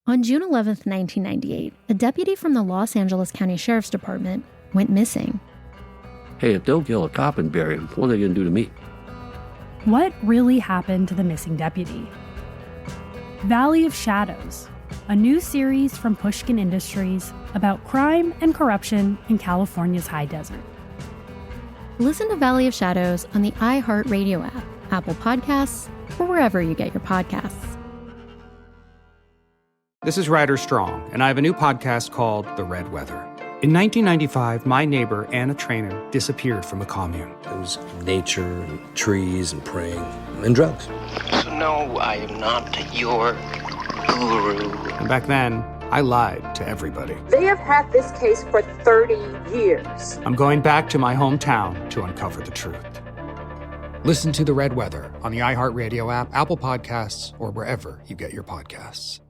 On June 11, 1998, a deputy from the Los Angeles County Sheriff's Department went missing. Hey, if they'll kill a cop and bury him, what are they going to do to me? What really happened to the missing deputy? Valley of Shadows, a new series from Pushkin Industries about crime and corruption in California's high desert. Listen to Valley of Shadows on the iHeartRadio app, Apple Podcasts, or wherever you get your podcasts. This is Ryder Strong, and I have a new podcast called The Red Weather. In 1995, my neighbor, Anna Trainer, disappeared from a commune. It was nature and trees and praying and drugs. So no, I am not your guru. And back then, I lied to everybody. They have had this case for 30 years. I'm going back to my hometown to uncover the truth. Listen to The Red Weather on the iHeartRadio app, Apple Podcasts, or wherever you get your podcasts.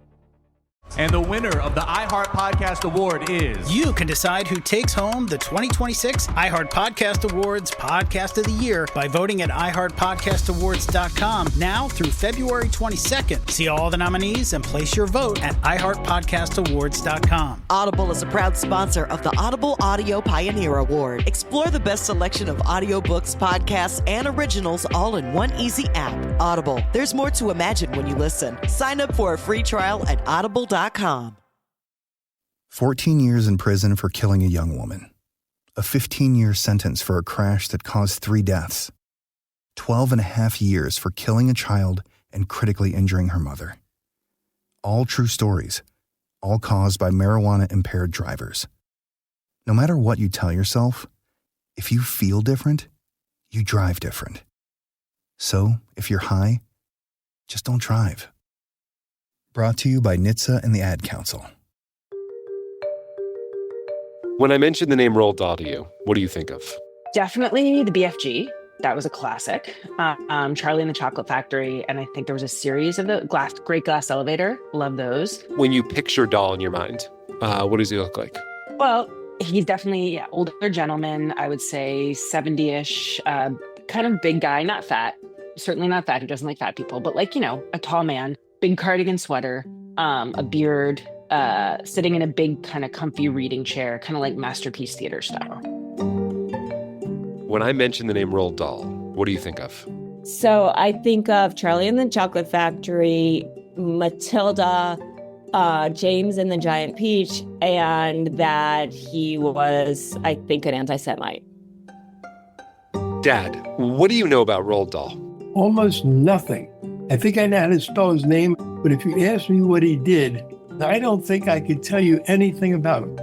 And the winner of the iHeart Podcast Award is... You can decide who takes home the 2026 iHeart Podcast Awards Podcast of the Year by voting at iHeartPodcastAwards.com now through February 22nd. See all the nominees and place your vote at iHeartPodcastAwards.com. Audible is a proud sponsor of the Audible Audio Pioneer Award. Explore the best selection of audiobooks, podcasts, and originals all in one easy app. Audible. There's more to imagine when you listen. Sign up for a free trial at audible.com. 14 years in prison for killing a young woman. A 15-year sentence for a crash that caused 3 deaths. 12 and a half years for killing a child and critically injuring her mother. All true stories, all caused by marijuana-impaired drivers. No matter what you tell yourself, if you feel different, you drive different. So, if you're high, just don't drive. Brought to you by NHTSA and the Ad Council. When I mention the name Roald Dahl to you, what do you think of? Definitely the BFG. That was a classic. Charlie and the Chocolate Factory. And I think there was a series of the Great Glass Elevator. Love those. When you picture Dahl in your mind, what does he look like? Well, he's definitely older gentleman. I would say 70-ish, kind of big guy, not fat. Certainly not fat. He doesn't like fat people, but like, a tall man. Big cardigan sweater, a beard, sitting in a big kind of comfy reading chair, kind of like Masterpiece Theater style. When I mention the name Roald Dahl, what do you think of? So I think of Charlie and the Chocolate Factory, Matilda, James and the Giant Peach, and that he was, I think, an anti-Semite. Dad, what do you know about Roald Dahl? Almost nothing. I think I know how to spell his name, but if you ask me what he did, I don't think I could tell you anything about him.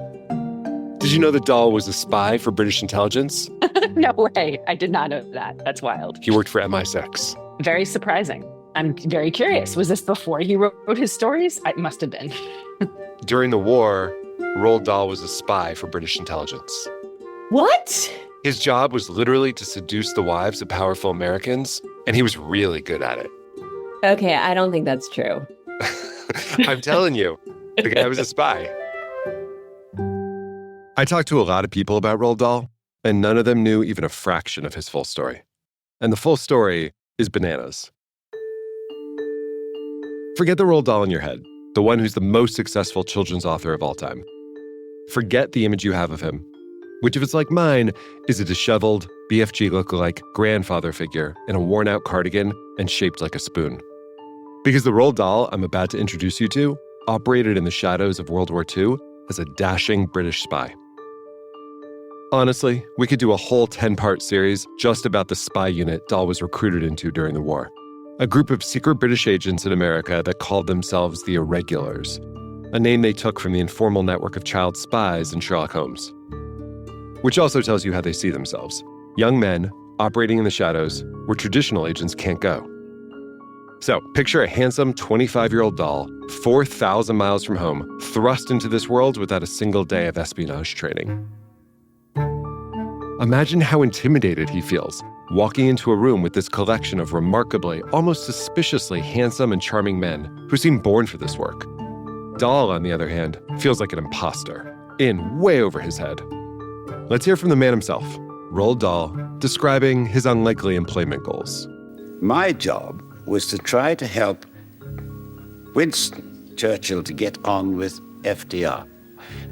Did you know that Dahl was a spy for British intelligence? No way. I did not know that. That's wild. He worked for MI6. Very surprising. I'm very curious. Was this before he wrote his stories? It must have been. During the war, Roald Dahl was a spy for British intelligence. What? His job was literally to seduce the wives of powerful Americans, and he was really good at it. Okay, I don't think that's true. I'm telling you, the guy was a spy. I talked to a lot of people about Roald Dahl, and none of them knew even a fraction of his full story. And the full story is bananas. Forget the Roald Dahl in your head, the one who's the most successful children's author of all time. Forget the image you have of him, which, if it's like mine, is a disheveled, BFG lookalike grandfather figure in a worn-out cardigan and shaped like a spoon. Because the Roald Dahl I'm about to introduce you to operated in the shadows of World War II as a dashing British spy. Honestly, we could do a whole 10-part series just about the spy unit Dahl was recruited into during the war. A group of secret British agents in America that called themselves the Irregulars, a name they took from the informal network of child spies in Sherlock Holmes. Which also tells you how they see themselves. Young men operating in the shadows where traditional agents can't go. So, picture a handsome 25-year-old Dahl, 4,000 miles from home, thrust into this world without a single day of espionage training. Imagine how intimidated he feels, walking into a room with this collection of remarkably, almost suspiciously handsome and charming men who seem born for this work. Dahl, on the other hand, feels like an imposter, in way over his head. Let's hear from the man himself, Roald Dahl, describing his unlikely employment goals. My job was to try to help Winston Churchill to get on with FDR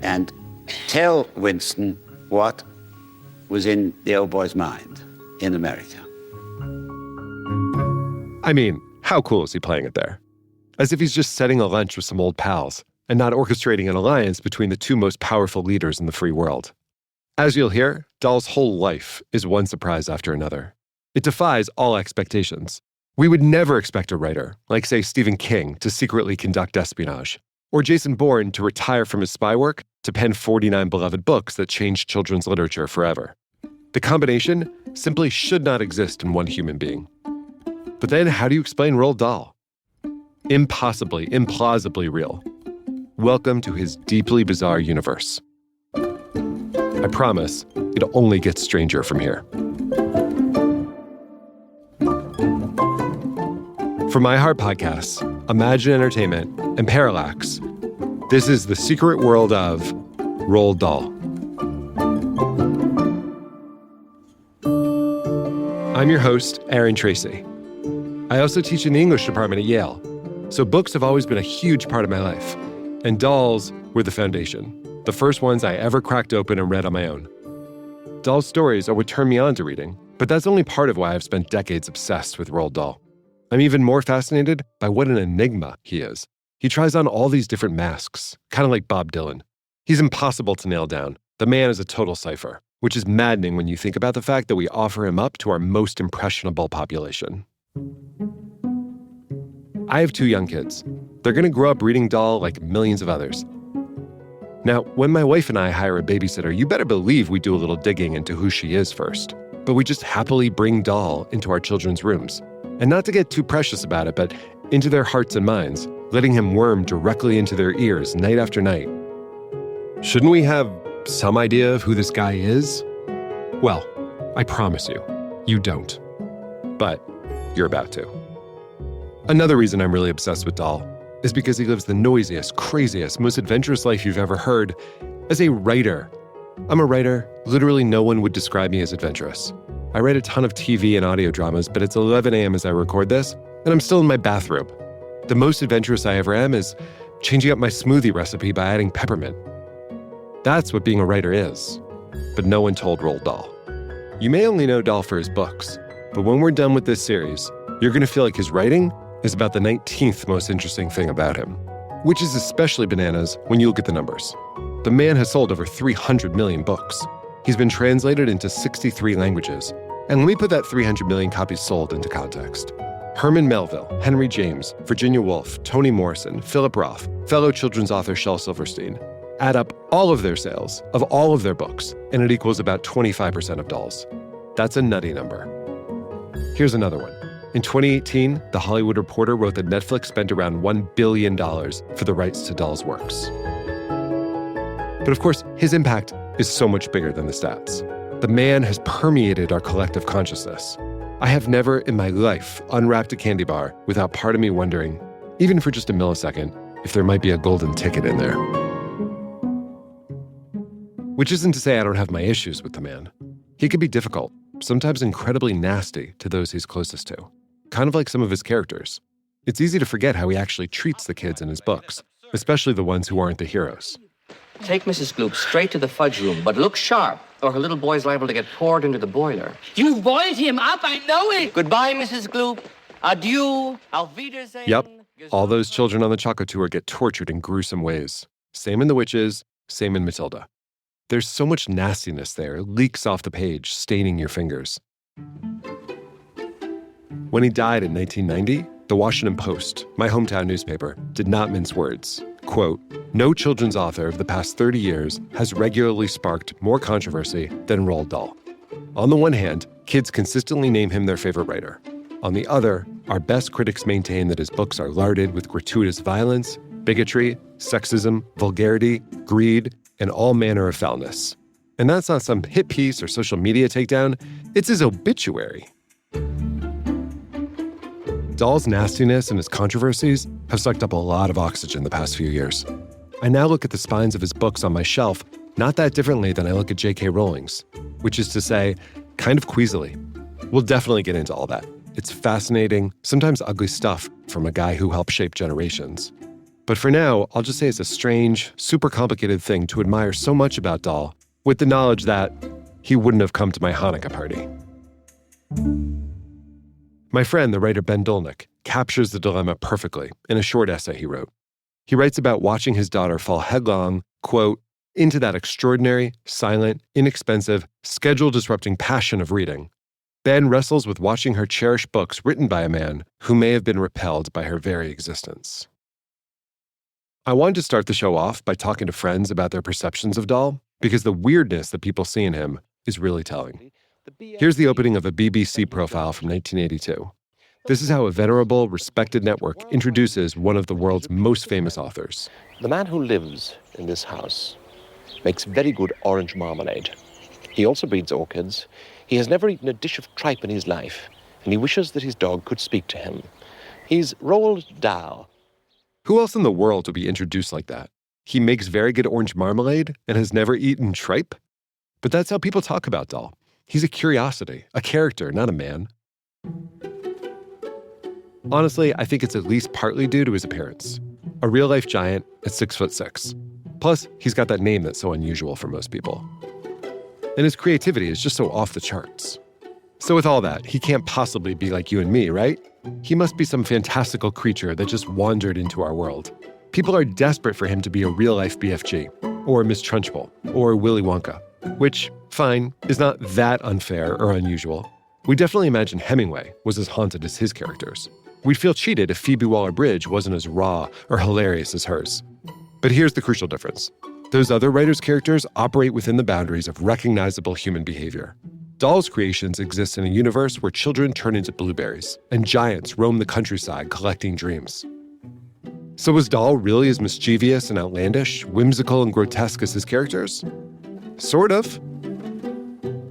and tell Winston what was in the old boy's mind in America. I mean, how cool is he playing it there? As if he's just setting a lunch with some old pals and not orchestrating an alliance between the two most powerful leaders in the free world. As you'll hear, Dahl's whole life is one surprise after another. It defies all expectations. We would never expect a writer, like, say, Stephen King, to secretly conduct espionage, or Jason Bourne to retire from his spy work to pen 49 beloved books that changed children's literature forever. The combination simply should not exist in one human being. But then how do you explain Roald Dahl? Impossibly, implausibly real. Welcome to his deeply bizarre universe. I promise, it only gets stranger from here. From iHeart Podcasts, Imagine Entertainment, and Parallax, this is The Secret World of Roald Dahl. I'm your host, Aaron Tracy. I also teach in the English department at Yale, so books have always been a huge part of my life. And Dahl's were the foundation, the first ones I ever cracked open and read on my own. Dahl's stories are what turned me on to reading, but that's only part of why I've spent decades obsessed with Roald Dahl. I'm even more fascinated by what an enigma he is. He tries on all these different masks, kind of like Bob Dylan. He's impossible to nail down. The man is a total cipher, which is maddening when you think about the fact that we offer him up to our most impressionable population. I have 2 young kids. They're going to grow up reading Dahl like millions of others. Now, when my wife and I hire a babysitter, you better believe we do a little digging into who she is first. But we just happily bring Dahl into our children's rooms. And not to get too precious about it, but into their hearts and minds, letting him worm directly into their ears night after night. Shouldn't we have some idea of who this guy is? Well, I promise you, you don't. But you're about to. Another reason I'm really obsessed with Dahl is because he lives the noisiest, craziest, most adventurous life you've ever heard as a writer. I'm a writer. Literally no one would describe me as adventurous. I write a ton of TV and audio dramas, but it's 11 a.m. as I record this, and I'm still in my bathrobe. The most adventurous I ever am is changing up my smoothie recipe by adding peppermint. That's what being a writer is. But no one told Roald Dahl. You may only know Dahl for his books, but when we're done with this series, you're going to feel like his writing is about the 19th most interesting thing about him, which is especially bananas when you look at the numbers. The man has sold over 300 million books. He's been translated into 63 languages. And let me put that 300 million copies sold into context. Herman Melville, Henry James, Virginia Woolf, Toni Morrison, Philip Roth, fellow children's author Shel Silverstein, add up all of their sales of all of their books, and it equals about 25% of Dahl's. That's a nutty number. Here's another one. In 2018, The Hollywood Reporter wrote that Netflix spent around $1 billion for the rights to Dahl's works. But of course, his impact is so much bigger than the stats. The man has permeated our collective consciousness. I have never in my life unwrapped a candy bar without part of me wondering, even for just a millisecond, if there might be a golden ticket in there. Which isn't to say I don't have my issues with the man. He can be difficult, sometimes incredibly nasty to those he's closest to, kind of like some of his characters. It's easy to forget how he actually treats the kids in his books, especially the ones who aren't the heroes. Take Mrs. Gloop straight to the fudge room, but look sharp, or her little boy's liable to get poured into the boiler. You boiled him up, I know it! Goodbye, Mrs. Gloop. Adieu. Auf Wiedersehen. Yep, all those children on the chocolate tour get tortured in gruesome ways. Same in The Witches, same in Matilda. There's so much nastiness there, it leaks off the page, staining your fingers. When he died in 1990, the Washington Post, my hometown newspaper, did not mince words. Quote, "No children's author of the past 30 years has regularly sparked more controversy than Roald Dahl. On the one hand, kids consistently name him their favorite writer. On the other, our best critics maintain that his books are larded with gratuitous violence, bigotry, sexism, vulgarity, greed, and all manner of foulness. And that's not some hit piece or social media takedown, it's his obituary." Dahl's nastiness and his controversies have sucked up a lot of oxygen the past few years. I now look at the spines of his books on my shelf not that differently than I look at J.K. Rowling's, which is to say, kind of queasily. We'll definitely get into all that. It's fascinating, sometimes ugly stuff from a guy who helped shape generations. But for now, I'll just say it's a strange, super complicated thing to admire so much about Dahl, with the knowledge that he wouldn't have come to my Hanukkah party. My friend, the writer Ben Dolnick, captures the dilemma perfectly in a short essay he wrote. He writes about watching his daughter fall headlong, quote, into that extraordinary, silent, inexpensive, schedule-disrupting passion of reading. Ben wrestles with watching her cherish books written by a man who may have been repelled by her very existence. I wanted to start the show off by talking to friends about their perceptions of Dahl, because the weirdness that people see in him is really telling. Here's the opening of a BBC profile from 1982. This is how a venerable, respected network introduces one of the world's most famous authors. The man who lives in this house makes very good orange marmalade. He also breeds orchids. He has never eaten a dish of tripe in his life, and he wishes that his dog could speak to him. He's Roald Dahl. Who else in the world would be introduced like that? He makes very good orange marmalade and has never eaten tripe? But that's how people talk about Dahl. He's a curiosity, a character, not a man. Honestly, I think it's at least partly due to his appearance. A real-life giant at 6'6". Plus, he's got that name that's so unusual for most people. And his creativity is just so off the charts. So with all that, he can't possibly be like you and me, right? He must be some fantastical creature that just wandered into our world. People are desperate for him to be a real-life BFG, or Miss Trunchbull, or Willy Wonka, which, fine, is not that unfair or unusual. We definitely imagine Hemingway was as haunted as his characters. We'd feel cheated if Phoebe Waller-Bridge wasn't as raw or hilarious as hers. But here's the crucial difference. Those other writers' characters operate within the boundaries of recognizable human behavior. Dahl's creations exist in a universe where children turn into blueberries and giants roam the countryside collecting dreams. So was Dahl really as mischievous and outlandish, whimsical and grotesque as his characters? Sort of.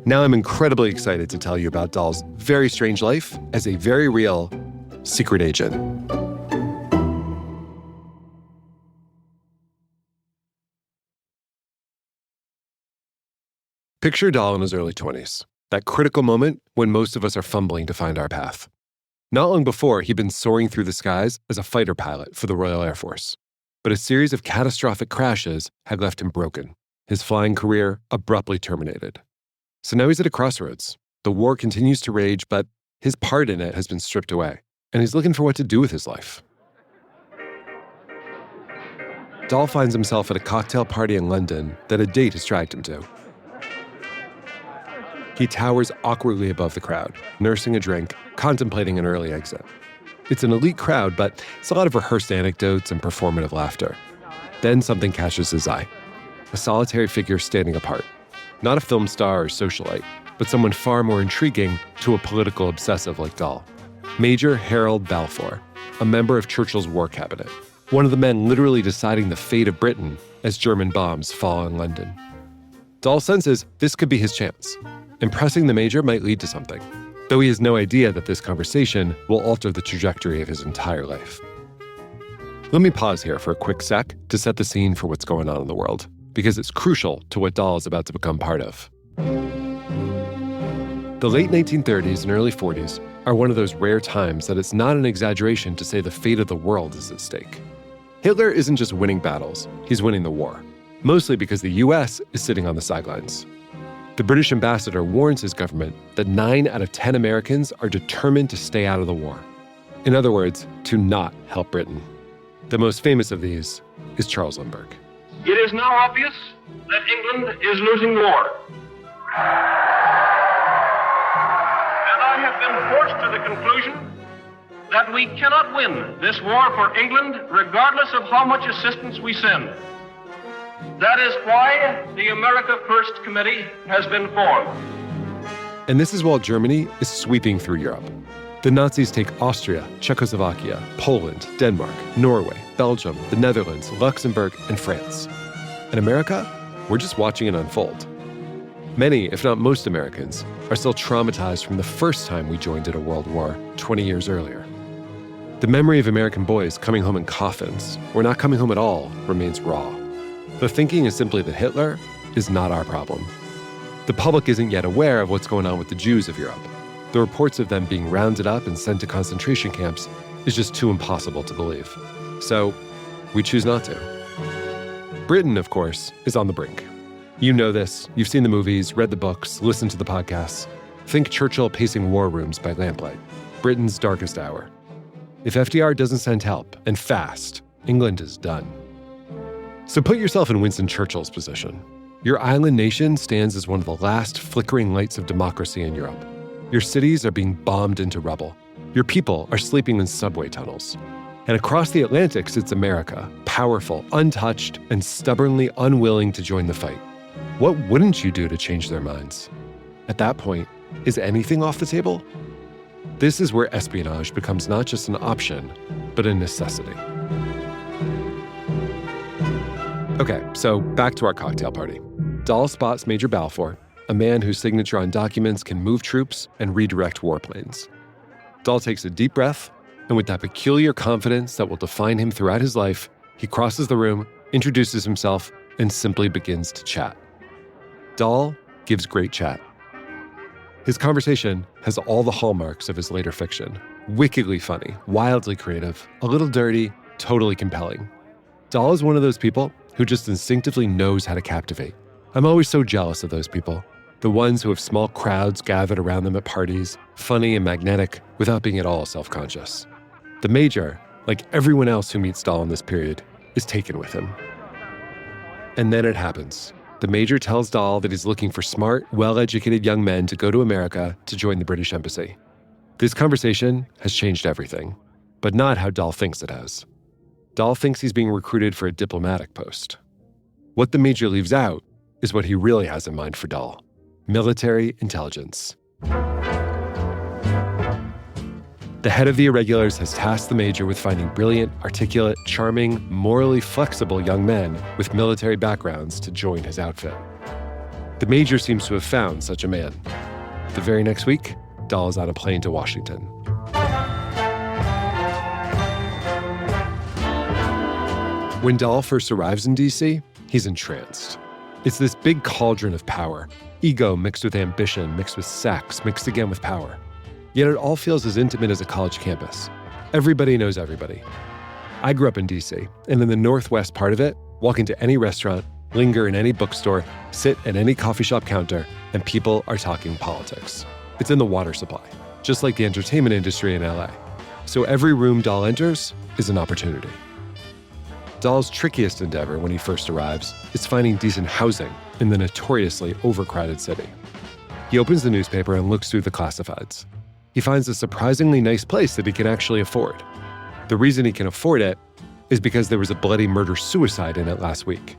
Now I'm incredibly excited to tell you about Dahl's very strange life as a very real secret agent. Picture Dahl in his early 20s, that critical moment when most of us are fumbling to find our path. Not long before, he'd been soaring through the skies as a fighter pilot for the Royal Air Force. But a series of catastrophic crashes had left him broken, his flying career abruptly terminated. So now he's at a crossroads. The war continues to rage, but his part in it has been stripped away, and he's looking for what to do with his life. Dahl finds himself at a cocktail party in London that a date has dragged him to. He towers awkwardly above the crowd, nursing a drink, contemplating an early exit. It's an elite crowd, but it's a lot of rehearsed anecdotes and performative laughter. Then something catches his eye. A solitary figure standing apart. Not a film star or socialite, but someone far more intriguing to a political obsessive like Dahl. Major Harold Balfour, a member of Churchill's war cabinet. One of the men literally deciding the fate of Britain as German bombs fall on London. Dahl senses this could be his chance. Impressing the major might lead to something, though he has no idea that this conversation will alter the trajectory of his entire life. Let me pause here for a quick sec to set the scene for what's going on in the world, because it's crucial to what Dahl is about to become part of. The late 1930s and early 40s are one of those rare times that it's not an exaggeration to say the fate of the world is at stake. Hitler isn't just winning battles, he's winning the war, mostly because the US is sitting on the sidelines. The British ambassador warns his government that 9 out of 10 Americans are determined to stay out of the war. In other words, to not help Britain. The most famous of these is Charles Lindbergh. It is now obvious that England is losing the war. And I have been forced to the conclusion that we cannot win this war for England regardless of how much assistance we send. That is why the America First Committee has been formed. And this is while Germany is sweeping through Europe. The Nazis take Austria, Czechoslovakia, Poland, Denmark, Norway, Belgium, the Netherlands, Luxembourg, and France. In America, we're just watching it unfold. Many, if not most Americans, are still traumatized from the first time we joined in a world war 20 years earlier. The memory of American boys coming home in coffins, or not coming home at all, remains raw. The thinking is simply that Hitler is not our problem. The public isn't yet aware of what's going on with the Jews of Europe. The reports of them being rounded up and sent to concentration camps is just too impossible to believe. So, we choose not to. Britain, of course, is on the brink. You know this. You've seen the movies, read the books, listened to the podcasts. Think Churchill pacing war rooms by lamplight. Britain's darkest hour. If FDR doesn't send help, and fast, England is done. So put yourself in Winston Churchill's position. Your island nation stands as one of the last flickering lights of democracy in Europe. Your cities are being bombed into rubble. Your people are sleeping in subway tunnels. And across the Atlantic sits America, powerful, untouched, and stubbornly unwilling to join the fight. What wouldn't you do to change their minds? At that point, is anything off the table? This is where espionage becomes not just an option, but a necessity. Okay, so back to our cocktail party. Dahl spots Major Balfour, a man whose signature on documents can move troops and redirect warplanes. Dahl takes a deep breath, and with that peculiar confidence that will define him throughout his life, he crosses the room, introduces himself, and simply begins to chat. Dahl gives great chat. His conversation has all the hallmarks of his later fiction. Wickedly funny, wildly creative, a little dirty, totally compelling. Dahl is one of those people who just instinctively knows how to captivate. I'm always so jealous of those people. The ones who have small crowds gathered around them at parties, funny and magnetic, without being at all self-conscious. The Major, like everyone else who meets Dahl in this period, is taken with him. And then it happens. The Major tells Dahl that he's looking for smart, well-educated young men to go to America to join the British Embassy. This conversation has changed everything, but not how Dahl thinks it has. Dahl thinks he's being recruited for a diplomatic post. What the Major leaves out is what he really has in mind for Dahl: military intelligence. The head of the Irregulars has tasked the Major with finding brilliant, articulate, charming, morally flexible young men with military backgrounds to join his outfit. The Major seems to have found such a man. The very next week, Dahl is on a plane to Washington. When Dahl first arrives in D.C., he's entranced. It's this big cauldron of power, ego mixed with ambition, mixed with sex, mixed again with power. Yet it all feels as intimate as a college campus. Everybody knows everybody. I grew up in D.C., and in the northwest part of it, walk into any restaurant, linger in any bookstore, sit at any coffee shop counter, and people are talking politics. It's in the water supply, just like the entertainment industry in L.A. So every room Dahl enters is an opportunity. Dahl's trickiest endeavor when he first arrives is finding decent housing in the notoriously overcrowded city. He opens the newspaper and looks through the classifieds. He finds a surprisingly nice place that he can actually afford. The reason he can afford it is because there was a bloody murder-suicide in it last week.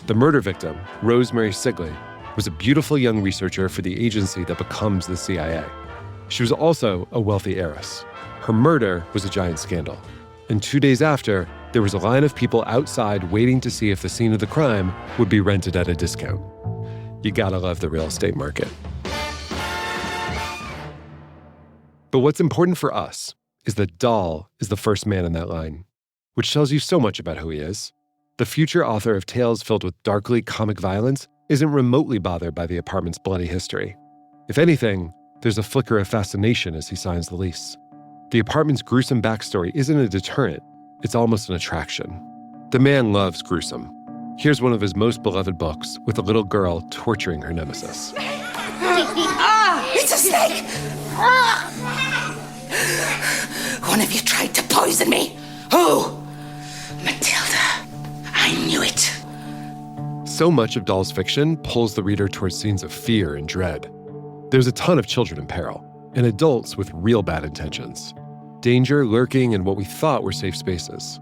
The murder victim, Rosemary Sigley, was a beautiful young researcher for the agency that becomes the CIA. She was also a wealthy heiress. Her murder was a giant scandal. And 2 days after, there was a line of people outside waiting to see if the scene of the crime would be rented at a discount. You gotta love the real estate market. But what's important for us is that Dahl is the first man in that line, which tells you so much about who he is. The future author of tales filled with darkly comic violence isn't remotely bothered by the apartment's bloody history. If anything, there's a flicker of fascination as he signs the lease. The apartment's gruesome backstory isn't a deterrent, it's almost an attraction. The man loves gruesome. Here's one of his most beloved books with a little girl torturing her nemesis. It's a snake! One of you tried to poison me. Who? Matilda. I knew it. So much of Dahl's fiction pulls the reader towards scenes of fear and dread. There's a ton of children in peril, and adults with real bad intentions. Danger lurking in what we thought were safe spaces.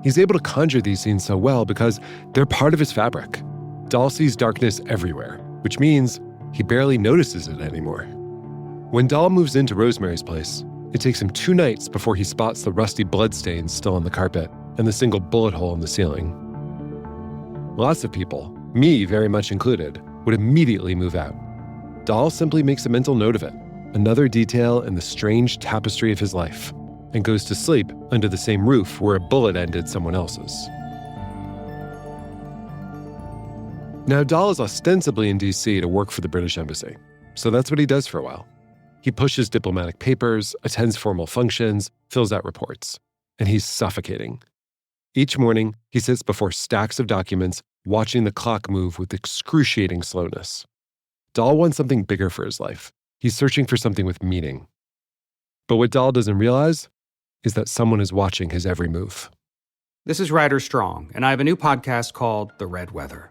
He's able to conjure these scenes so well because they're part of his fabric. Dahl sees darkness everywhere, which means he barely notices it anymore. When Dahl moves into Rosemary's place, it takes him 2 nights before he spots the rusty bloodstains still on the carpet and the single bullet hole in the ceiling. Lots of people, me very much included, would immediately move out. Dahl simply makes a mental note of it, another detail in the strange tapestry of his life, and goes to sleep under the same roof where a bullet ended someone else's. Now, Dahl is ostensibly in D.C. to work for the British Embassy, so that's what he does for a while. He pushes diplomatic papers, attends formal functions, fills out reports, and he's suffocating. Each morning, he sits before stacks of documents, watching the clock move with excruciating slowness. Dahl wants something bigger for his life. He's searching for something with meaning. But what Dahl doesn't realize is that someone is watching his every move. This is Ryder Strong, and I have a new podcast called The Red Weather.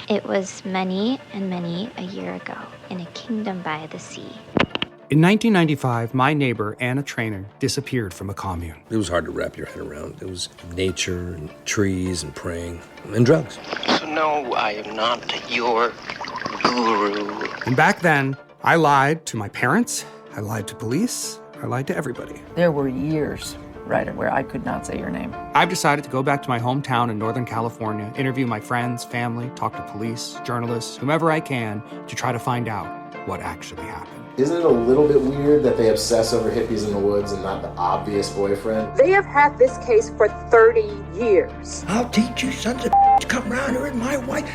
It was many and many a year ago in a kingdom by the sea. In 1995, my neighbor, Anna Trainer, disappeared from a commune. It was hard to wrap your head around. It was nature and trees and praying and drugs. So no, I am not your guru. And back then, I lied to my parents, I lied to police, I lied to everybody. There were years, Ryder, where I could not say your name. I've decided to go back to my hometown in Northern California, interview my friends, family, talk to police, journalists, whomever I can, to try to find out what actually happened. Isn't it a little bit weird that they obsess over hippies in the woods and not the obvious boyfriend? They have had this case for 30 years. I'll teach you sons of to come around here with my wife.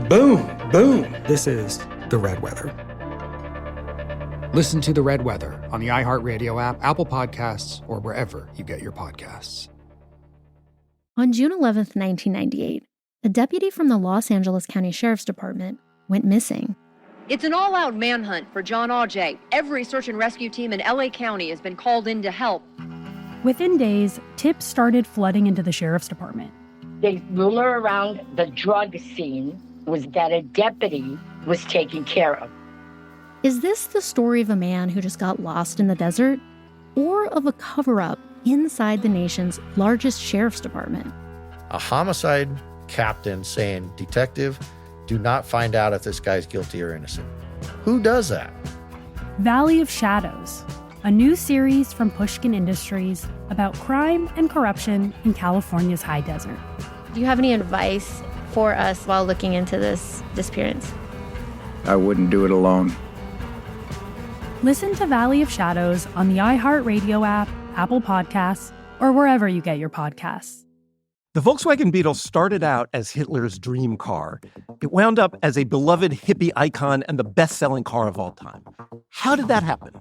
Boom, boom. This is The Red Weather. Listen to The Red Weather on the iHeartRadio app, Apple Podcasts, or wherever you get your podcasts. On June 11th, 1998, a deputy from the Los Angeles County Sheriff's Department went missing. It's an all-out manhunt for John Auger. Every search and rescue team in LA County has been called in to help. Within days, tips started flooding into the sheriff's department. The rumor around the drug scene was that a deputy was taken care of. Is this the story of a man who just got lost in the desert? Or of a cover-up inside the nation's largest sheriff's department? A homicide captain saying, "Detective, do not find out if this guy's guilty or innocent." Who does that? Valley of Shadows, a new series from Pushkin Industries about crime and corruption in California's high desert. Do you have any advice for us while looking into this disappearance? I wouldn't do it alone. Listen to Valley of Shadows on the iHeartRadio app, Apple Podcasts, or wherever you get your podcasts. The Volkswagen Beetle started out as Hitler's dream car. It wound up as a beloved hippie icon and the best-selling car of all time. How did that happen?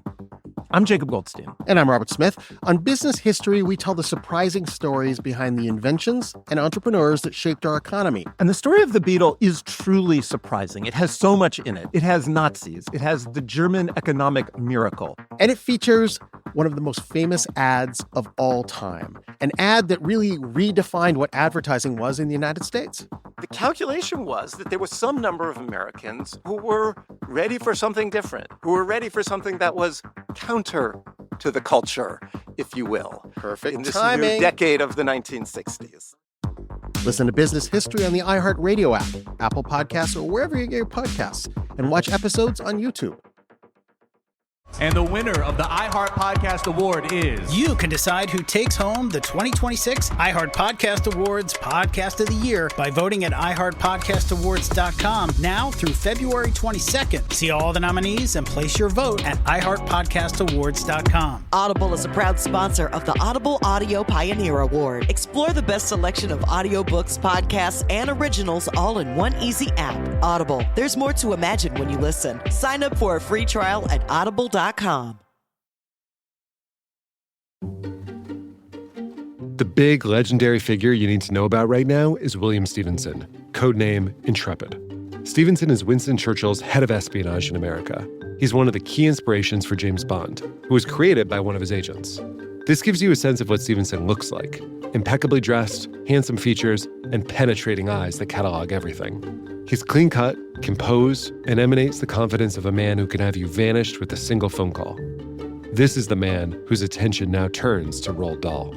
I'm Jacob Goldstein. And I'm Robert Smith. On Business History, we tell the surprising stories behind the inventions and entrepreneurs that shaped our economy. And the story of the Beetle is truly surprising. It has so much in it. It has Nazis. It has the German economic miracle. And it features one of the most famous ads of all time. An ad that really redefined what advertising was in the United States. The calculation was that there was some number of Americans who were ready for something different, who were ready for something that was counter to the culture, if you will. Perfect in this timing. New decade of the 1960s. Listen to Business History on the iHeartRadio app, Apple Podcasts, or wherever you get your podcasts, and watch episodes on YouTube. And the winner of the iHeart Podcast Award is... You can decide who takes home the 2026 iHeart Podcast Awards Podcast of the Year by voting at iHeartPodcastAwards.com now through February 22nd. See all the nominees and place your vote at iHeartPodcastAwards.com. Audible is a proud sponsor of the Audible Audio Pioneer Award. Explore the best selection of audiobooks, podcasts, and originals all in one easy app. Audible, there's more to imagine when you listen. Sign up for a free trial at audible.com. The big legendary figure you need to know about right now is William Stevenson, codename Intrepid. Stevenson is Winston Churchill's head of espionage in America. He's one of the key inspirations for James Bond, who was created by one of his agents. This gives you a sense of what Stevenson looks like: impeccably dressed, handsome features, and penetrating eyes that catalog everything. He's clean-cut, composed, and emanates the confidence of a man who can have you vanished with a single phone call. This is the man whose attention now turns to Roald Dahl.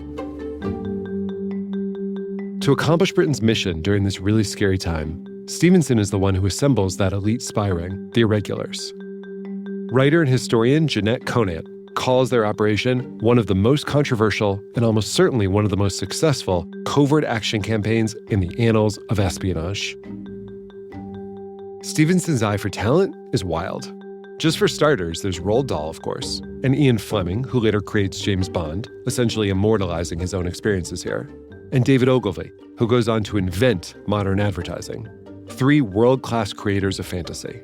To accomplish Britain's mission during this really scary time, Stevenson is the one who assembles that elite spy ring, the Irregulars. Writer and historian Jeanette Conant calls their operation one of the most controversial and almost certainly one of the most successful covert action campaigns in the annals of espionage. Stevenson's eye for talent is wild. Just for starters, there's Roald Dahl, of course, and Ian Fleming, who later creates James Bond, essentially immortalizing his own experiences here, and David Ogilvy, who goes on to invent modern advertising. 3 world-class creators of fantasy.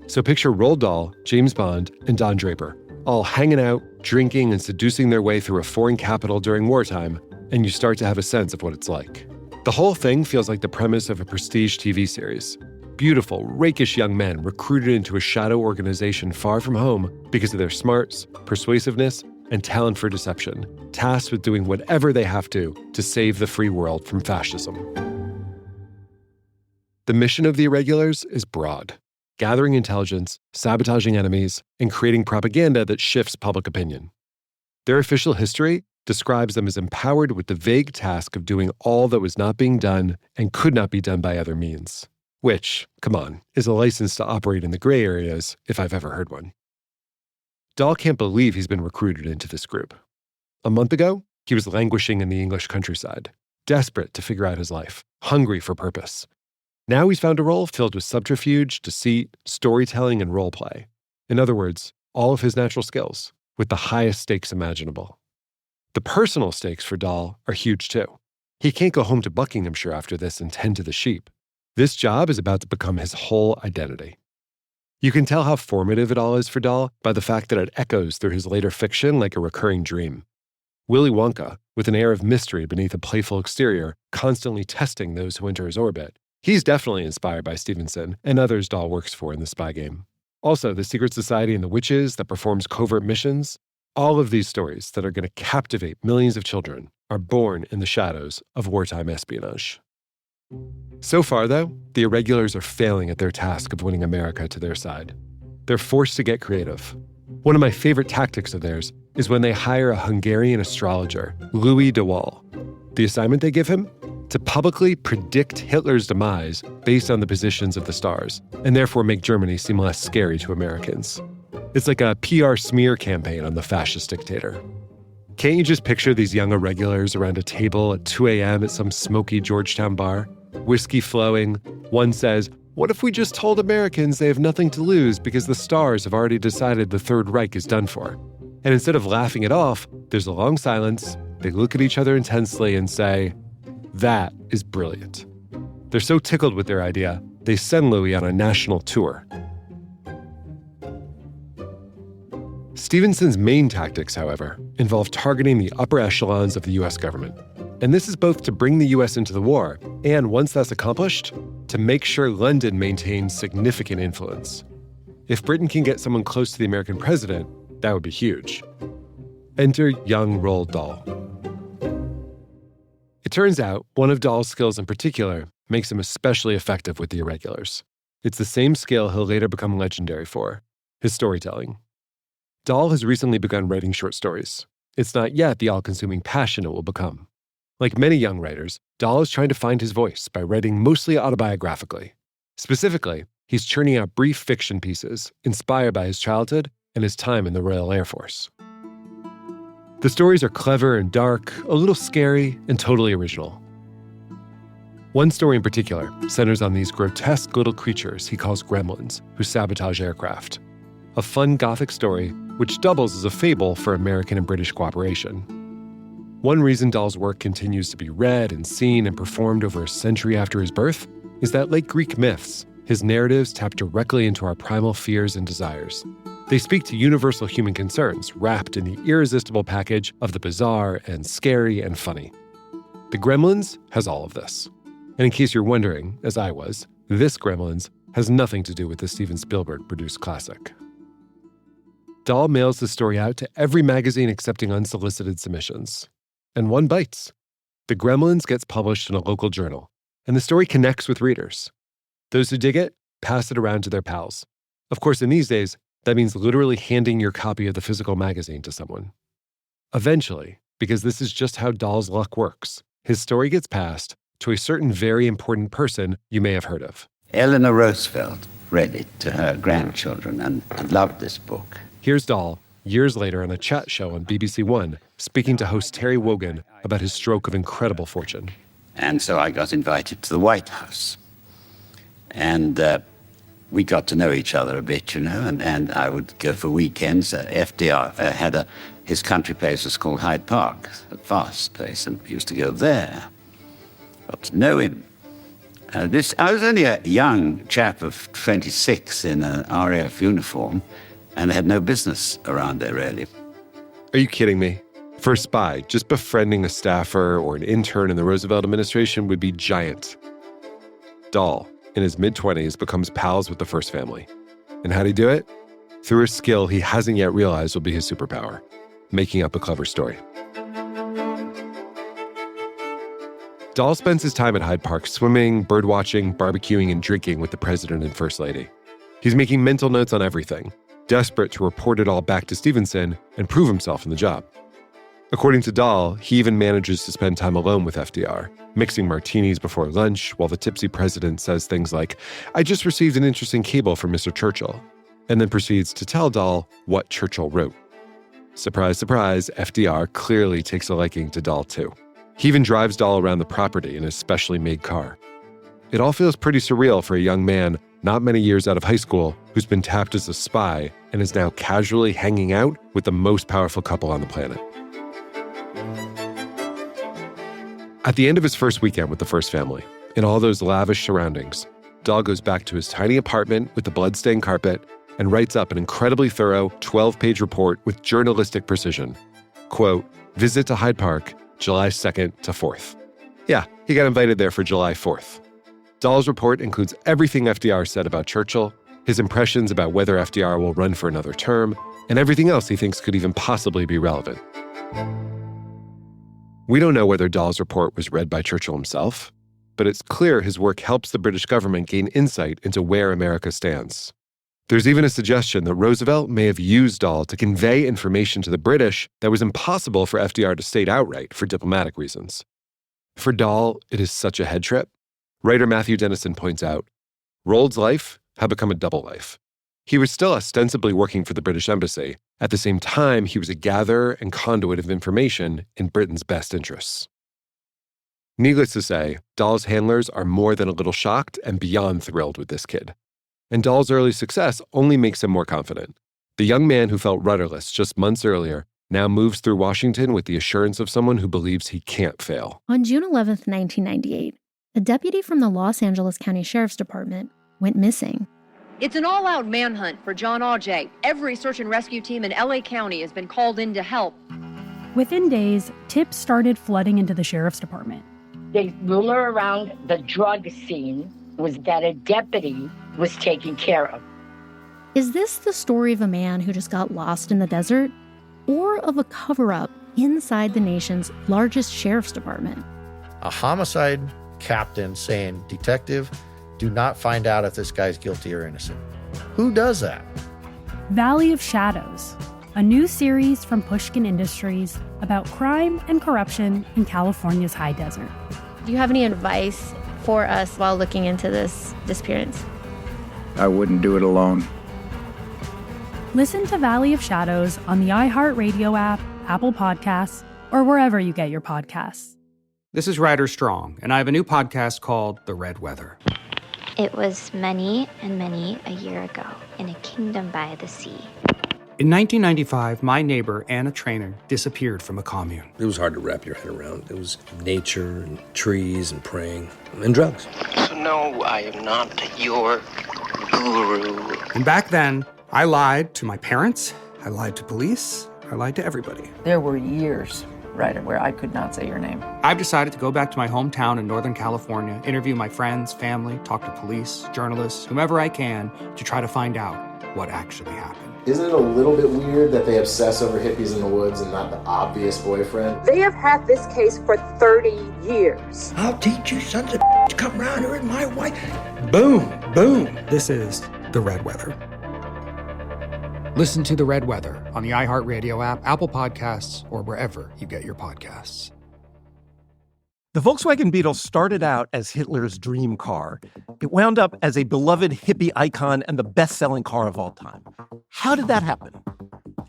So picture Roald Dahl, James Bond, and Don Draper, all hanging out, drinking, and seducing their way through a foreign capital during wartime, and you start to have a sense of what it's like. The whole thing feels like the premise of a prestige TV series. Beautiful, rakish young men recruited into a shadow organization far from home because of their smarts, persuasiveness, and talent for deception, tasked with doing whatever they have to save the free world from fascism. The mission of the Irregulars is broad: gathering intelligence, sabotaging enemies, and creating propaganda that shifts public opinion. Their official history describes them as empowered with the vague task of doing all that was not being done and could not be done by other means. Which, come on, is a license to operate in the gray areas, if I've ever heard one. Dahl can't believe he's been recruited into this group. A month ago, he was languishing in the English countryside, desperate to figure out his life, hungry for purpose. Now he's found a role filled with subterfuge, deceit, storytelling, and role play. In other words, all of his natural skills, with the highest stakes imaginable. The personal stakes for Dahl are huge too. He can't go home to Buckinghamshire after this and tend to the sheep. This job is about to become his whole identity. You can tell how formative it all is for Dahl by the fact that it echoes through his later fiction like a recurring dream. Willy Wonka, with an air of mystery beneath a playful exterior, constantly testing those who enter his orbit. He's definitely inspired by Stevenson and others Dahl works for in the spy game. Also, the secret society and the witches that performs covert missions. All of these stories that are going to captivate millions of children are born in the shadows of wartime espionage. So far, though, the Irregulars are failing at their task of winning America to their side. They're forced to get creative. One of my favorite tactics of theirs is when they hire a Hungarian astrologer, Louis de Waal. The assignment they give him? To publicly predict Hitler's demise based on the positions of the stars, and therefore make Germany seem less scary to Americans. It's like a PR smear campaign on the fascist dictator. Can't you just picture these young Irregulars around a table at 2 a.m. at some smoky Georgetown bar? Whiskey flowing. One says, "What if we just told Americans they have nothing to lose because the stars have already decided the Third Reich is done for?" And instead of laughing it off, there's a long silence. They look at each other intensely and say, "That is brilliant." They're so tickled with their idea, they send Louis on a national tour. Stevenson's main tactics, however, involve targeting the upper echelons of the U.S. government. And this is both to bring the U.S. into the war, and once that's accomplished, to make sure London maintains significant influence. If Britain can get someone close to the American president, that would be huge. Enter young Roald Dahl. It turns out one of Dahl's skills in particular makes him especially effective with the Irregulars. It's the same skill he'll later become legendary for, his storytelling. Dahl has recently begun writing short stories. It's not yet the all-consuming passion it will become. Like many young writers, Dahl is trying to find his voice by writing mostly autobiographically. Specifically, he's churning out brief fiction pieces inspired by his childhood and his time in the Royal Air Force. The stories are clever and dark, a little scary, and totally original. One story in particular centers on these grotesque little creatures he calls gremlins, who sabotage aircraft. A fun Gothic story which doubles as a fable for American and British cooperation. One reason Dahl's work continues to be read and seen and performed over a century after his birth is that, like Greek myths, his narratives tap directly into our primal fears and desires. They speak to universal human concerns wrapped in the irresistible package of the bizarre and scary and funny. The Gremlins has all of this. And in case you're wondering, as I was, this Gremlins has nothing to do with the Steven Spielberg-produced classic. Dahl mails the story out to every magazine accepting unsolicited submissions. And one bites. The Gremlins gets published in a local journal, and the story connects with readers. Those who dig it pass it around to their pals. Of course, in these days, that means literally handing your copy of the physical magazine to someone. Eventually, because this is just how Dahl's luck works, his story gets passed to a certain very important person you may have heard of. Eleanor Roosevelt read it to her grandchildren and loved this book. Here's Dahl, years later on a chat show on BBC One, speaking to host Terry Wogan about his stroke of incredible fortune. And so I got invited to the White House. And we got to know each other a bit, and I would go for weekends. FDR had his country place was called Hyde Park, a fast place, and we used to go there. Got to know him. I was only a young chap of 26 in an RAF uniform, and I had no business around there, really. Are you kidding me? For a spy, just befriending a staffer or an intern in the Roosevelt administration would be giant. Dahl, in his mid-20s, becomes pals with the first family. And how'd he do it? Through a skill he hasn't yet realized will be his superpower, making up a clever story. Dahl spends his time at Hyde Park swimming, birdwatching, barbecuing, and drinking with the president and first lady. He's making mental notes on everything, desperate to report it all back to Stevenson and prove himself in the job. According to Dahl, he even manages to spend time alone with FDR, mixing martinis before lunch while the tipsy president says things like, "I just received an interesting cable from Mr. Churchill," and then proceeds to tell Dahl what Churchill wrote. Surprise, surprise, FDR clearly takes a liking to Dahl too. He even drives Dahl around the property in a specially made car. It all feels pretty surreal for a young man not many years out of high school who's been tapped as a spy and is now casually hanging out with the most powerful couple on the planet. At the end of his first weekend with the first family, in all those lavish surroundings, Dahl goes back to his tiny apartment with the blood-stained carpet and writes up an incredibly thorough 12-page report with journalistic precision. Quote, "Visit to Hyde Park, July 2nd to 4th. Yeah, he got invited there for July 4th. Dahl's report includes everything FDR said about Churchill, his impressions about whether FDR will run for another term, and everything else he thinks could even possibly be relevant. We don't know whether Dahl's report was read by Churchill himself, but it's clear his work helps the British government gain insight into where America stands. There's even a suggestion that Roosevelt may have used Dahl to convey information to the British that was impossible for FDR to state outright for diplomatic reasons. For Dahl, it is such a head trip. Writer Matthew Dennison points out, Roald's life had become a double life. He was still ostensibly working for the British Embassy. At the same time, he was a gatherer and conduit of information in Britain's best interests. Needless to say, Dahl's handlers are more than a little shocked and beyond thrilled with this kid. And Dahl's early success only makes him more confident. The young man who felt rudderless just months earlier now moves through Washington with the assurance of someone who believes he can't fail. On June 11th, 1998, a deputy from the Los Angeles County Sheriff's Department went missing. It's an all-out manhunt for John Audet. Every search and rescue team in LA County has been called in to help. Within days, tips started flooding into the sheriff's department. The rumor around the drug scene was that a deputy was taken care of. Is this the story of a man who just got lost in the desert? Or of a cover-up inside the nation's largest sheriff's department? A homicide captain saying, "Detective, do not find out if this guy's guilty or innocent." Who does that? Valley of Shadows, a new series from Pushkin Industries about crime and corruption in California's high desert. Do you have any advice for us while looking into this disappearance? I wouldn't do it alone. Listen to Valley of Shadows on the iHeartRadio app, Apple Podcasts, or wherever you get your podcasts. This is Ryder Strong, and I have a new podcast called The Red Weather. It was many and many a year ago in a kingdom by the sea. In 1995, my neighbor, Anna Trainer, disappeared from a commune. It was hard to wrap your head around. It was nature and trees and praying and drugs. So no, I am not your guru. And back then, I lied to my parents, I lied to police, I lied to everybody. There were years, Ryder, where I could not say your name. I've decided to go back to my hometown in Northern California, interview my friends, family, talk to police, journalists, whomever I can, to try to find out what actually happened. Isn't it a little bit weird that they obsess over hippies in the woods and not the obvious boyfriend? They have had this case for 30 years. I'll teach you sons of to come round here with my wife. Boom, boom. This is The Red Weather. Listen to The Red Weather on the iHeartRadio app, Apple Podcasts, or wherever you get your podcasts. The Volkswagen Beetle started out as Hitler's dream car. It wound up as a beloved hippie icon and the best-selling car of all time. How did that happen?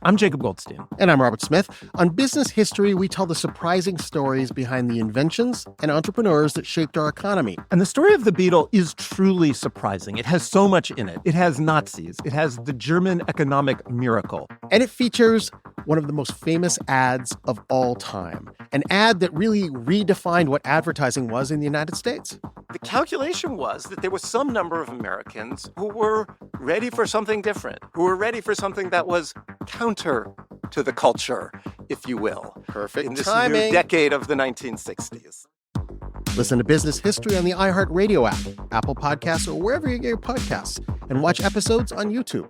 I'm Jacob Goldstein. And I'm Robert Smith. On Business History, we tell the surprising stories behind the inventions and entrepreneurs that shaped our economy. And the story of the Beetle is truly surprising. It has so much in it. It has Nazis. It has the German economic miracle. And it features one of the most famous ads of all time. An ad that really redefined what advertising was in the United States. The calculation was that there was some number of Americans who were ready for something different, who were ready for something that was counter to the culture. if you will. Perfect in this timing. new decade of the 1960s. Listen to Business History on the iHeartRadio app, Apple Podcasts, or wherever you get your podcasts, and watch episodes on YouTube.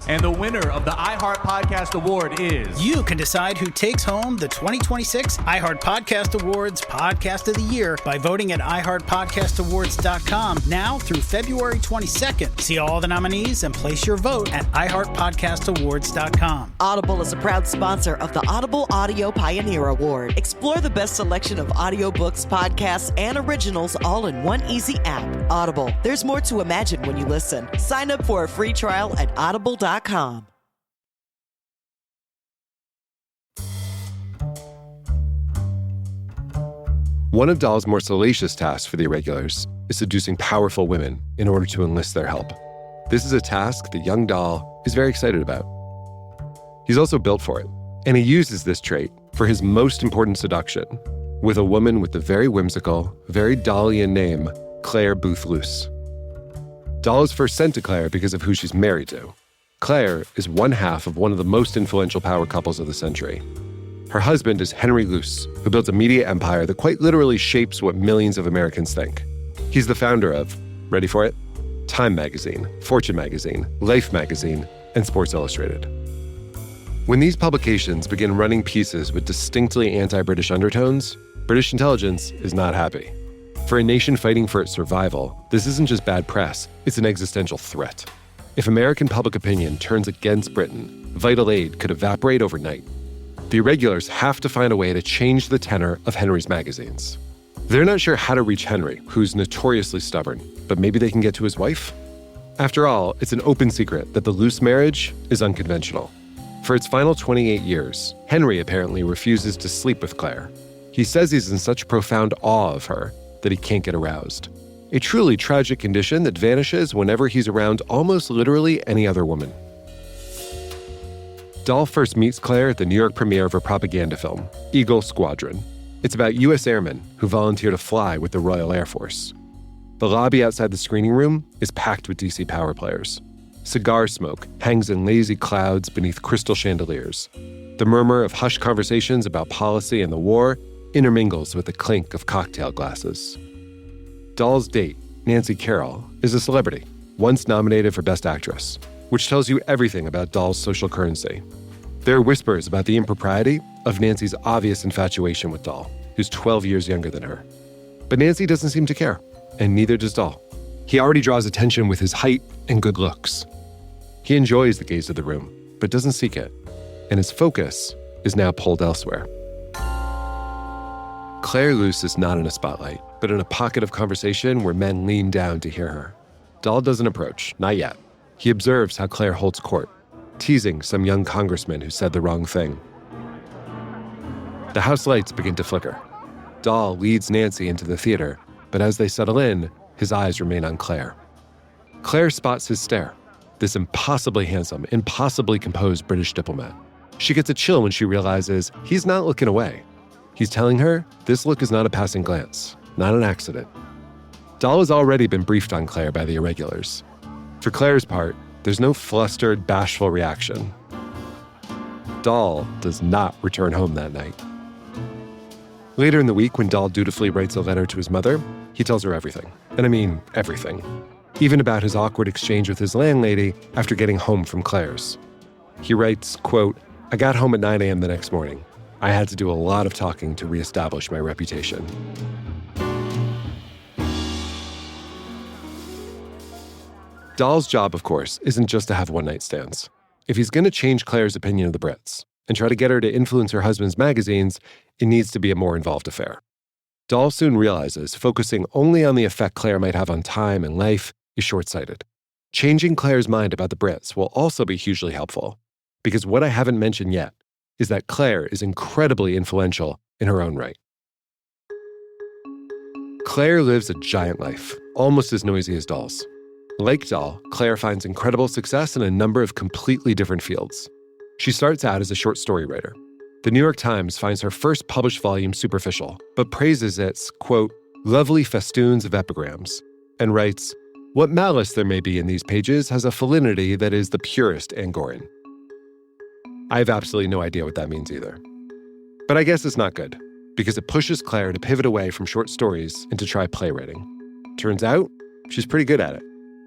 And the winner of the iHeart Podcast Award is... You can decide who takes home the 2026 iHeart Podcast Awards Podcast of the Year by voting at iHeartPodcastAwards.com now through February 22nd. See all the nominees and place your vote at iHeartPodcastAwards.com. Audible is a proud sponsor of the Audible Audio Pioneer Award. Explore the best selection of audiobooks, podcasts, and originals all in one easy app. Audible, there's more to imagine when you listen. Sign up for a free trial at audible.com. One of Dahl's more salacious tasks for the Irregulars is seducing powerful women in order to enlist their help. This is a task that young Dahl is very excited about. He's also built for it, and he uses this trait for his most important seduction with a woman with the very whimsical, very Dahlian name, Claire Booth Luce. Dahl is first sent to Claire because of who she's married to. Claire is one half of one of the most influential power couples of the century. Her husband is Henry Luce, who built a media empire that quite literally shapes what millions of Americans think. He's the founder of, ready for it? Time magazine, Fortune magazine, Life magazine, and Sports Illustrated. When these publications begin running pieces with distinctly anti-British undertones, British intelligence is not happy. For a nation fighting for its survival, this isn't just bad press, it's an existential threat. If American public opinion turns against Britain, vital aid could evaporate overnight. The Irregulars have to find a way to change the tenor of Henry's magazines. They're not sure how to reach Henry, who's notoriously stubborn, but maybe they can get to his wife? After all, it's an open secret that the Luce marriage is unconventional. For its final 28 years, Henry apparently refuses to sleep with Claire. He says he's in such profound awe of her that he can't get aroused. A truly tragic condition that vanishes whenever he's around almost literally any other woman. Dahl first meets Claire at the New York premiere of her propaganda film, Eagle Squadron. It's about U.S. airmen who volunteer to fly with the Royal Air Force. The lobby outside the screening room is packed with DC power players. Cigar smoke hangs in lazy clouds beneath crystal chandeliers. The murmur of hushed conversations about policy and the war intermingles with the clink of cocktail glasses. Dahl's date, Nancy Carroll, is a celebrity, once nominated for Best Actress, which tells you everything about Dahl's social currency. There are whispers about the impropriety of Nancy's obvious infatuation with Dahl, who's 12 years younger than her. But Nancy doesn't seem to care, and neither does Dahl. He already draws attention with his height and good looks. He enjoys the gaze of the room, but doesn't seek it, and his focus is now pulled elsewhere. Claire Luce is not in a spotlight, but in a pocket of conversation where men lean down to hear her. Dahl doesn't approach, not yet. He observes how Claire holds court, teasing some young congressman who said the wrong thing. The house lights begin to flicker. Dahl leads Nancy into the theater, but as they settle in, his eyes remain on Claire. Claire spots his stare, this impossibly handsome, impossibly composed British diplomat. She gets a chill when she realizes he's not looking away. He's telling her this look is not a passing glance, not an accident. Dahl has already been briefed on Claire by the Irregulars. For Claire's part, there's no flustered, bashful reaction. Dahl does not return home that night. Later in the week, when Dahl dutifully writes a letter to his mother, he tells her everything. And I mean everything. Even about his awkward exchange with his landlady after getting home from Claire's. He writes, quote, "I got home at 9 a.m. the next morning. I had to do a lot of talking to reestablish my reputation." Dahl's job, of course, isn't just to have one-night stands. If he's going to change Claire's opinion of the Brits and try to get her to influence her husband's magazines, it needs to be a more involved affair. Dahl soon realizes focusing only on the effect Claire might have on time and life is short-sighted. Changing Claire's mind about the Brits will also be hugely helpful, because what I haven't mentioned yet is that Claire is incredibly influential in her own right. Claire lives a giant life, almost as noisy as Dahl's. Like Dahl, Claire finds incredible success in a number of completely different fields. She starts out as a short story writer. The New York Times finds her first published volume superficial, but praises its, quote, "lovely festoons of epigrams," and writes, "What malice there may be in these pages has a felinity that is the purest Angkoran." I have absolutely no idea what that means either. But I guess it's not good, because it pushes Claire to pivot away from short stories and to try playwriting. Turns out, she's pretty good at it.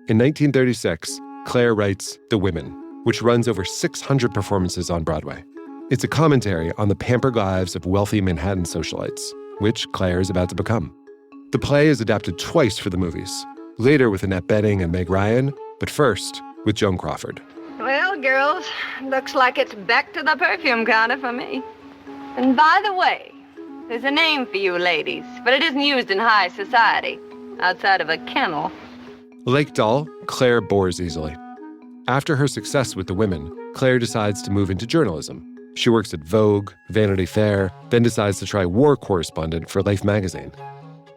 In 1936, Claire writes The Women, which runs over 600 performances on Broadway. It's a commentary on the pampered lives of wealthy Manhattan socialites, which Claire is about to become. The play is adapted twice for the movies, later with Annette Bening and Meg Ryan, but first with Joan Crawford. Well, girls, looks like it's back to the perfume counter for me. And by the way, there's a name for you ladies, but it isn't used in high society, outside of a kennel. Like Dahl, Claire bores easily. After her success with The Women, Claire decides to move into journalism. She works at Vogue, Vanity Fair, then decides to try war correspondent for Life magazine.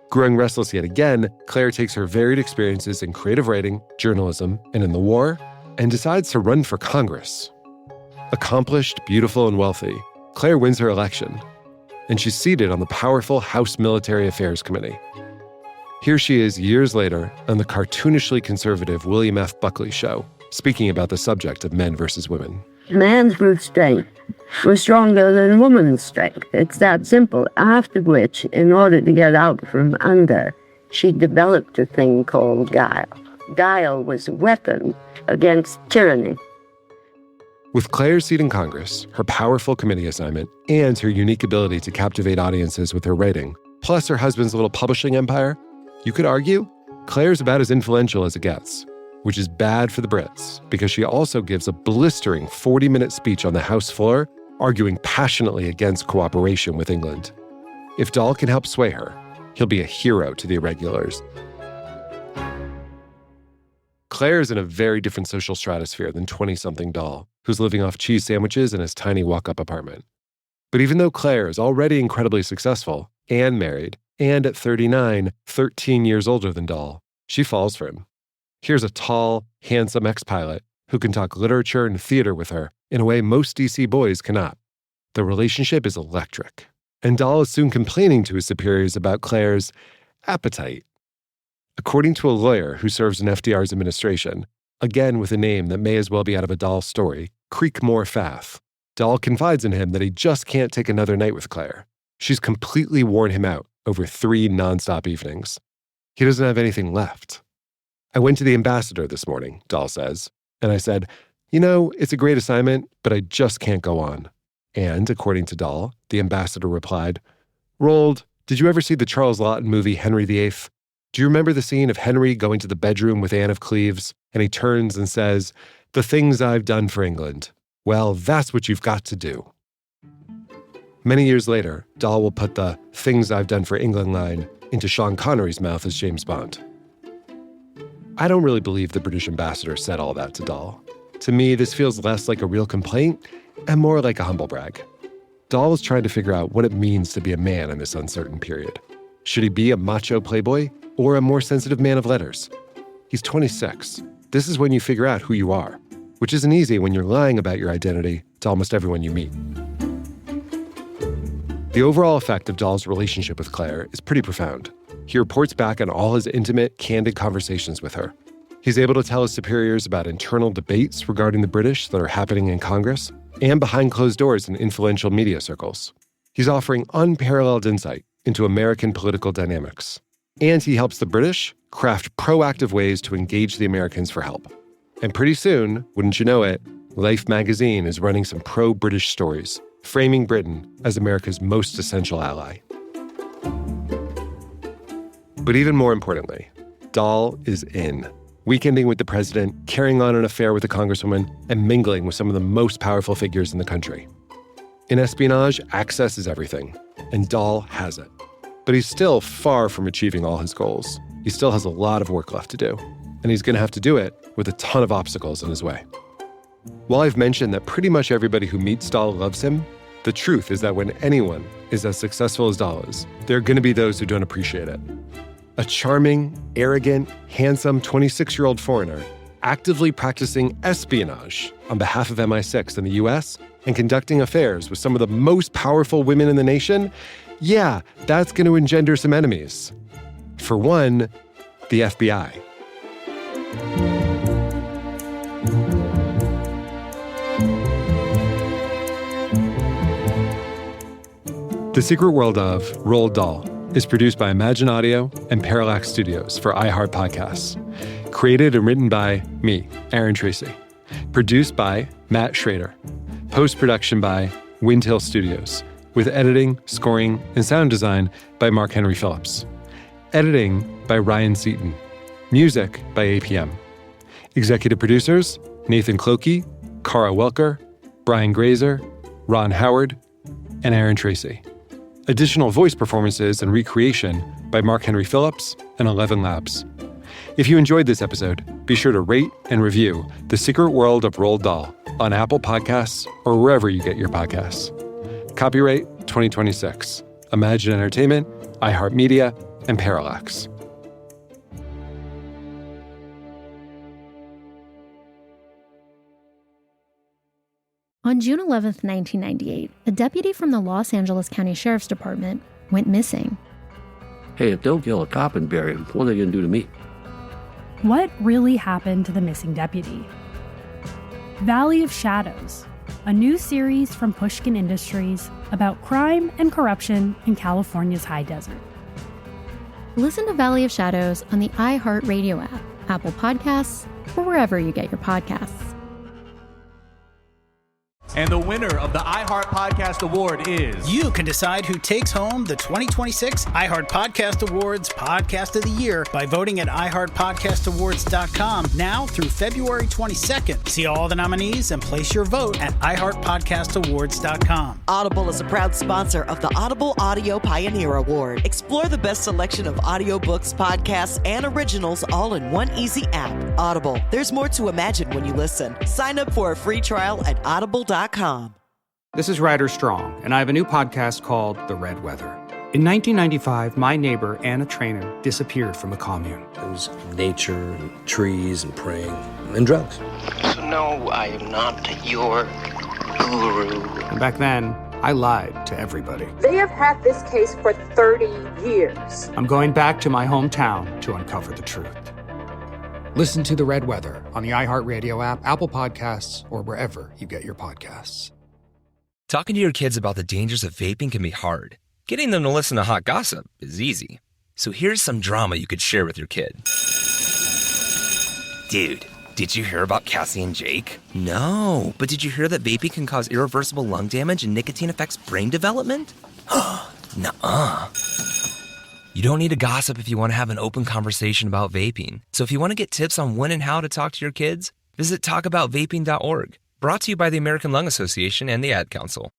Growing restless yet again, Claire takes her varied experiences in creative writing, journalism, and in the war, and decides to run for Congress. Accomplished, beautiful, and wealthy, Claire wins her election, and she's seated on the powerful House Military Affairs Committee. Here she is years later on the cartoonishly conservative William F. Buckley show, speaking about the subject of men versus women. Man's brute strength was stronger than woman's strength. It's that simple. After which, in order to get out from under, she developed a thing called guile. Guile was a weapon against tyranny. With Claire's seat in Congress, her powerful committee assignment, and her unique ability to captivate audiences with her writing, plus her husband's little publishing empire, you could argue Claire's about as influential as it gets, which is bad for the Brits because she also gives a blistering 40-minute speech on the House floor arguing passionately against cooperation with England. If Dahl can help sway her, he'll be a hero to the Irregulars. Claire is in a very different social stratosphere than 20-something Dahl, who's living off cheese sandwiches in his tiny walk-up apartment. But even though Claire is already incredibly successful and married, and at 39, 13 years older than Dahl, she falls for him. Here's a tall, handsome ex-pilot who can talk literature and theater with her in a way most DC boys cannot. The relationship is electric, and Dahl is soon complaining to his superiors about Claire's appetite. According to a lawyer who serves in FDR's administration, again with a name that may as well be out of a Dahl story, Creekmore Fath, Dahl confides in him that he just can't take another night with Claire. She's completely worn him out over 3 nonstop evenings. He doesn't have anything left. I went to the ambassador this morning, Dahl says, and I said, it's a great assignment, but I just can't go on. And according to Dahl, the ambassador replied, Roald, did you ever see the Charles Laughton movie Henry VIII? Do you remember the scene of Henry going to the bedroom with Anne of Cleves, and he turns and says, the things I've done for England? Well, that's what you've got to do. Many years later, Dahl will put the things I've done for England line into Sean Connery's mouth as James Bond. I don't really believe the British ambassador said all that to Dahl. To me, this feels less like a real complaint and more like a humble brag. Dahl is trying to figure out what it means to be a man in this uncertain period. Should he be a macho playboy or a more sensitive man of letters? He's 26. This is when you figure out who you are, which isn't easy when you're lying about your identity to almost everyone you meet. The overall effect of Dahl's relationship with Claire is pretty profound. He reports back on all his intimate, candid conversations with her. He's able to tell his superiors about internal debates regarding the British that are happening in Congress and behind closed doors in influential media circles. He's offering unparalleled insight into American political dynamics. And he helps the British craft proactive ways to engage the Americans for help. And pretty soon, wouldn't you know it, Life magazine is running some pro-British stories, framing Britain as America's most essential ally. But even more importantly, Dahl is in. Weekending with the president, carrying on an affair with a congresswoman, and mingling with some of the most powerful figures in the country. In espionage, access is everything, and Dahl has it. But he's still far from achieving all his goals. He still has a lot of work left to do, and he's going to have to do it with a ton of obstacles in his way. While I've mentioned that pretty much everybody who meets Dahl loves him, the truth is that when anyone is as successful as Dahl is, there are going to be those who don't appreciate it. A charming, arrogant, handsome 26-year-old foreigner actively practicing espionage on behalf of MI6 in the US and conducting affairs with some of the most powerful women in the nation, yeah, that's going to engender some enemies. For one, the FBI. The Secret World of Roald Dahl is produced by Imagine Audio and Parallax Studios for iHeart Podcasts. Created and written by me, Aaron Tracy. Produced by Matt Schrader. Post-production by Windhill Studios, with editing, scoring, and sound design by Mark Henry Phillips. Editing by Ryan Seaton. Music by APM. Executive producers, Nathan Clokey, Cara Welker, Brian Grazer, Ron Howard, and Aaron Tracy. Additional voice performances and recreation by Mark Henry Phillips and 11 Labs. If you enjoyed this episode, be sure to rate and review The Secret World of Roald Dahl on Apple Podcasts or wherever you get your podcasts. Copyright 2026. Imagine Entertainment, iHeartMedia, and Parallax. On June 11th, 1998, a deputy from the Los Angeles County Sheriff's Department went missing. Hey, if they'll kill a cop and bury him, what are they going to do to me? What really happened to the missing deputy? Valley of Shadows, a new series from Pushkin Industries about crime and corruption in California's high desert. Listen to Valley of Shadows on the iHeartRadio app, Apple Podcasts, or wherever you get your podcasts. And the winner of the iHeart Podcast Award is... You can decide who takes home the 2026 iHeart Podcast Awards Podcast of the Year by voting at iHeartPodcastAwards.com now through February 22nd. See all the nominees and place your vote at iHeartPodcastAwards.com. Audible is a proud sponsor of the Audible Audio Pioneer Award. Explore the best selection of audiobooks, podcasts, and originals all in one easy app. Audible. There's more to imagine when you listen. Sign up for a free trial at audible.com. This is Ryder Strong, and I have a new podcast called The Red Weather. In 1995, my neighbor, Anna Trainer, disappeared from a commune. It was nature and trees and praying and drugs. So no, I am not your guru. And back then, I lied to everybody. They have had this case for 30 years. I'm going back to my hometown to uncover the truth. Listen to The Red Weather on the iHeartRadio app, Apple Podcasts, or wherever you get your podcasts. Talking to your kids about the dangers of vaping can be hard. Getting them to listen to hot gossip is easy. So here's some drama you could share with your kid. Dude, did you hear about Cassie and Jake? No, but did you hear that vaping can cause irreversible lung damage and nicotine affects brain development? Nuh-uh. You don't need to gossip if you want to have an open conversation about vaping. So if you want to get tips on when and how to talk to your kids, visit talkaboutvaping.org. Brought to you by the American Lung Association and the Ad Council.